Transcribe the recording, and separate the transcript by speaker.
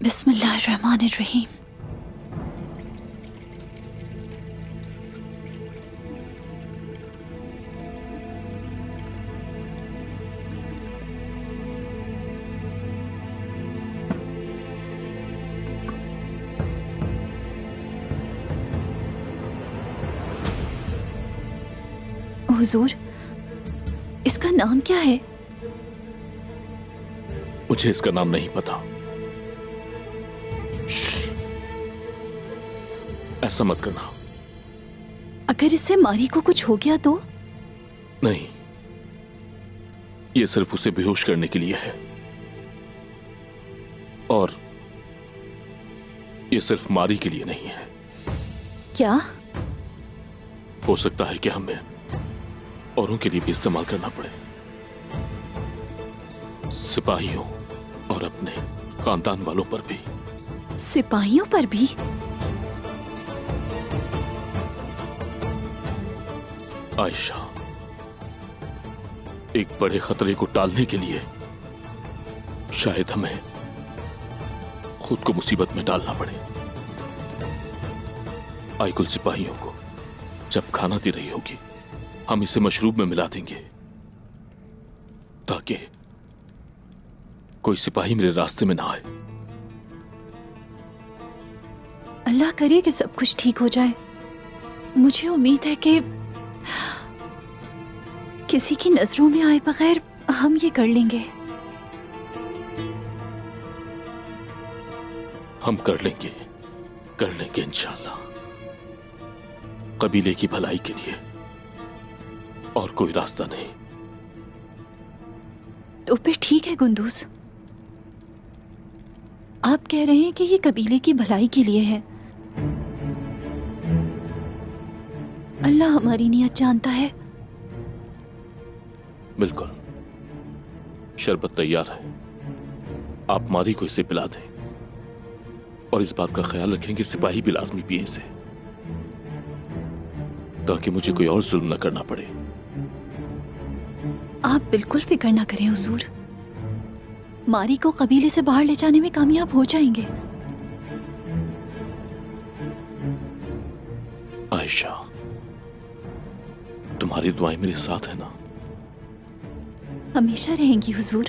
Speaker 1: बिस्मिल्लाहिर्रहमानिर्रहीम। हुजूर, इसका नाम क्या है?
Speaker 2: मुझे इसका नाम नहीं पता। ऐसा मत करना।
Speaker 1: अगर इससे मारी को कुछ हो गया तो?
Speaker 2: नहीं, ये सिर्फ उसे बेहोश करने के लिए है, और ये सिर्फ मारी के लिए नहीं है।
Speaker 1: क्या?
Speaker 2: हो सकता है कि हमें औरों के लिए भी इस्तेमाल करना पड़े, सिपाहियों और अपने खानदान वालों पर भी।
Speaker 1: सिपाहियों पर भी?
Speaker 2: आयशा, एक बड़े खतरे को टालने के लिए शायद हमें खुद को मुसीबत में डालना पड़े। आईकुल सिपाहियों को जब खाना दे रही होगी, हम इसे मशरूब में मिला देंगे ताकि कोई सिपाही मेरे रास्ते में ना आए।
Speaker 1: अल्लाह करे कि सब कुछ ठीक हो जाए। मुझे उम्मीद है कि किसी की नजरों में आए बगैर हम ये कर लेंगे।
Speaker 2: हम कर लेंगे इंशाअल्लाह। कबीले की भलाई के लिए और कोई रास्ता नहीं।
Speaker 1: तो फिर ठीक है गुंदूस, आप कह रहे हैं कि ये कबीले की भलाई के लिए है। अल्लाह हमारी नियत जानता है।
Speaker 2: बिल्कुल, शरबत तैयार है, आप मारी को इसे पिला दें, और इस बात का ख्याल रखें कि सिपाही भी लाजमी पिए इसे, ताकि मुझे कोई और जुल्म न करना पड़े।
Speaker 1: आप बिल्कुल फिक्र ना करें हुजूर, मारी को कबीले से बाहर ले जाने में कामयाब हो जाएंगे।
Speaker 2: आयशा, तुम्हारी दुआएं मेरे साथ है ना?
Speaker 1: हमेशा रहेंगी हुजूर।